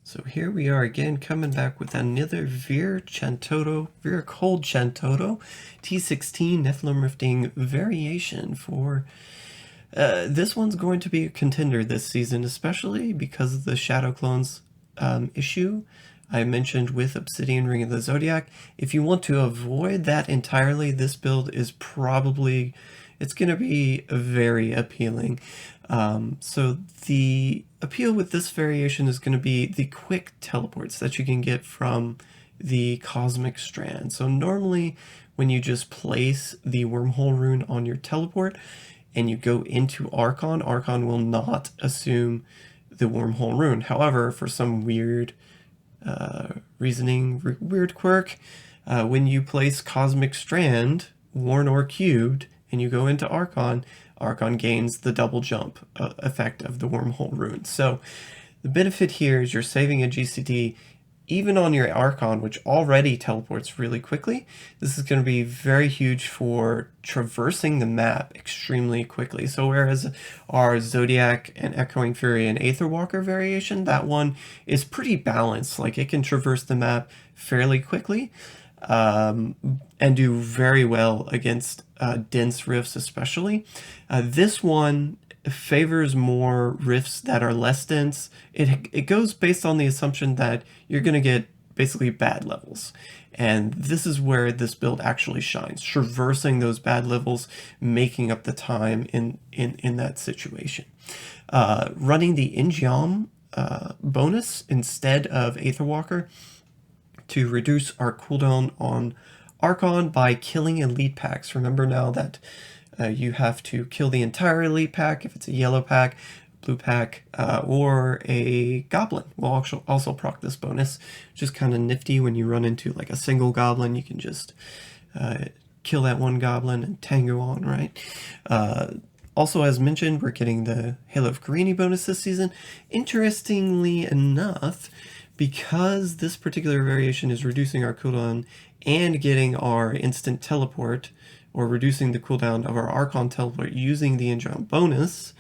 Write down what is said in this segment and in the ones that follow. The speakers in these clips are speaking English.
So here we are again, coming back with another Vyr Cold Chantodo T16 Nephalem Rifting variation for this one's going to be a contender this season, especially because of the Shadow Clones issue I mentioned with Obsidian Ring of the Zodiac. If you want to avoid that entirely, this build is probably, it's going to be very appealing. So the appeal with this variation is going to be the quick teleports that you can get from the Cosmic Strand. So normally when you just place the wormhole rune on your teleport and you go into Archon, Archon will not assume the wormhole rune. However, for some weird weird quirk, when you place Cosmic Strand, worn or cubed, and you go into Archon, Archon gains the double jump effect of the wormhole rune. So the benefit here is you're saving a GCD even on your Archon, which already teleports really quickly. This is going to be very huge for traversing the map extremely quickly. So whereas our Zodiac and Echoing Fury and Aetherwalker variation, that one is pretty balanced. Like it can traverse the map fairly quickly and do very well against dense rifts especially. This one favors more rifts that are less dense. It goes based on the assumption that you're going to get basically bad levels. And this is where this build actually shines, traversing those bad levels, making up the time in that situation. Running the In-Geom bonus instead of Aetherwalker to reduce our cooldown on Archon by killing elite packs. Remember now that you have to kill the entire elite pack if it's a yellow pack, blue pack, or a goblin will also proc this bonus, which is kind of nifty when you run into like a single goblin. You can just kill that one goblin and tango on, right? Also, as mentioned, we're getting the Halo of Carini bonus this season. Interestingly enough, because this particular variation is reducing our cooldown and getting our instant teleport, or reducing the cooldown of our Archon teleport using the In-Geom bonus,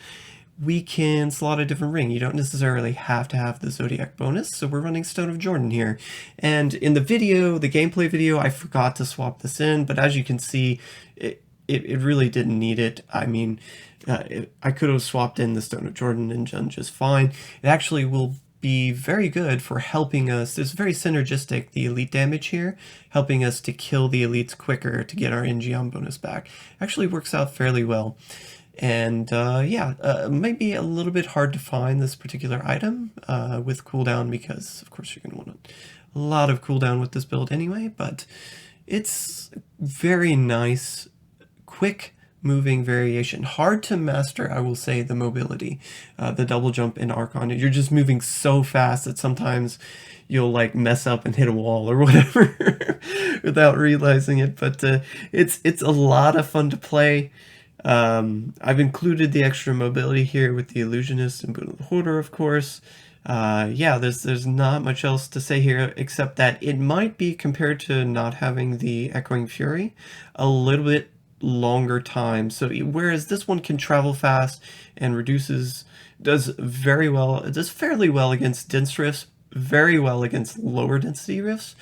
we can slot a different ring. You don't necessarily have to have the Zodiac bonus, so we're running Stone of Jordan here. And in the video, the gameplay video, I forgot to swap this in, but as you can see, it really didn't need it. I mean, I could have swapped in the Stone of Jordan and done just fine. It actually will be very good for helping us. It's very synergistic, the elite damage here, helping us to kill the elites quicker to get our In-Geom bonus back. Actually works out fairly well. And yeah, it might be a little bit hard to find this particular item with cooldown, because of course you're going to want a lot of cooldown with this build anyway, but it's very nice, quick moving variation. Hard to master, I will say, the mobility, the double jump in Archon. You're just moving so fast that sometimes you'll like mess up and hit a wall or whatever without realizing it, but it's a lot of fun to play. I've included the extra mobility here with the Illusionist and Boon of the Hoarder, of course. Yeah, there's not much else to say here, except that it might be, compared to not having the Echoing Fury, a little bit longer time. So whereas this one can travel fast and does very well, it does fairly well against dense rifts, very well against lower density rifts,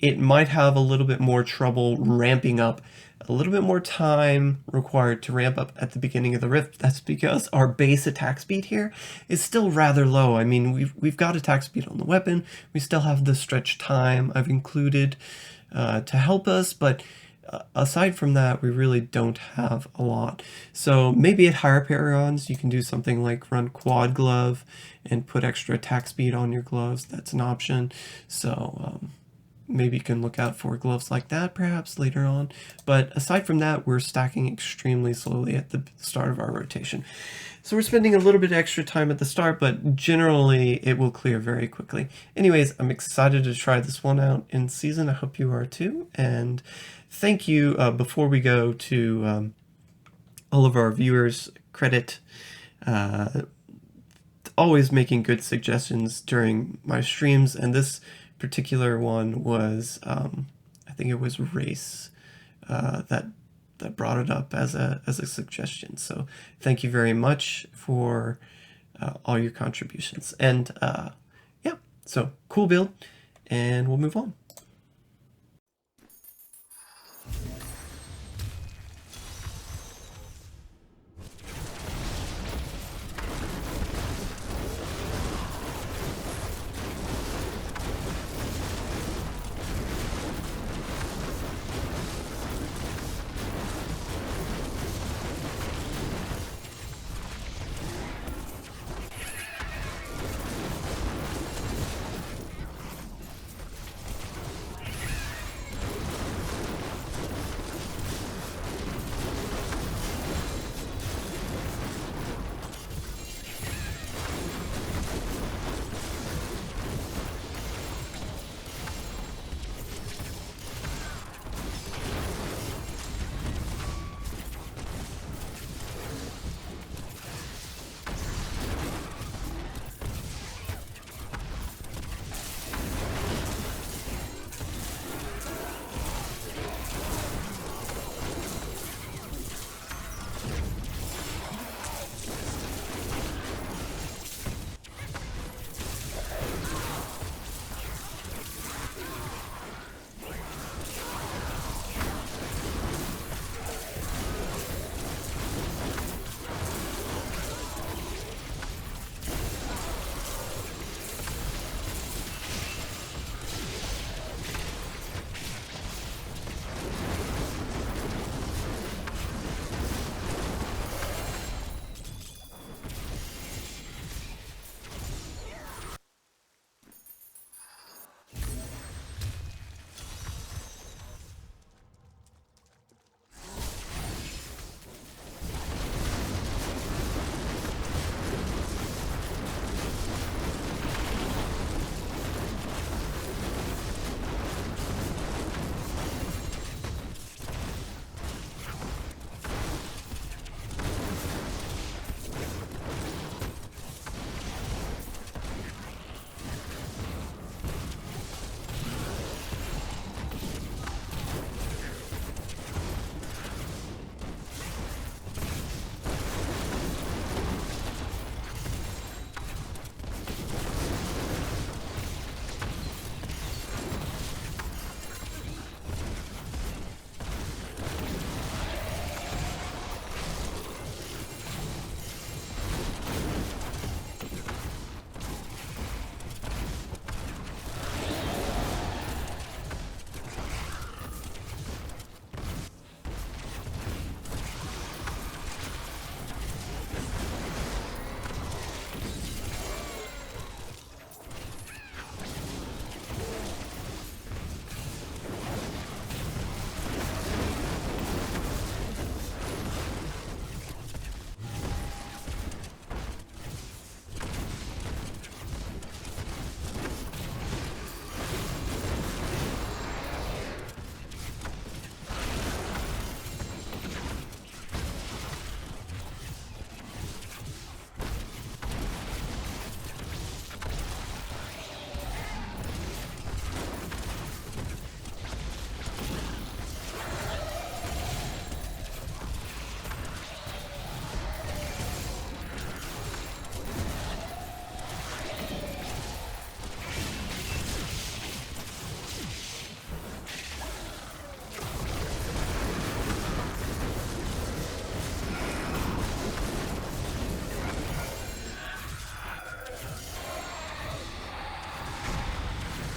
it might have a little bit more trouble ramping up, a little bit more time required to ramp up at the beginning of the rift. That's because our base attack speed here is still rather low. I mean, we've got attack speed on the weapon, we still have the stretch time I've included to help us, but aside from that, we really don't have a lot. So maybe at higher paragons, you can do something like run quad glove and put extra attack speed on your gloves. That's an option. So maybe you can look out for gloves like that perhaps later on. But aside from that, we're stacking extremely slowly at the start of our rotation. So we're spending a little bit extra time at the start, but generally it will clear very quickly. Anyways, I'm excited to try this one out in season. I hope you are too. And thank you, before we go, to all of our viewers. Credit always making good suggestions during my streams, and this particular one was, I think it was Race that brought it up as a suggestion. So thank you very much for all your contributions. And yeah, So cool build, and we'll move on.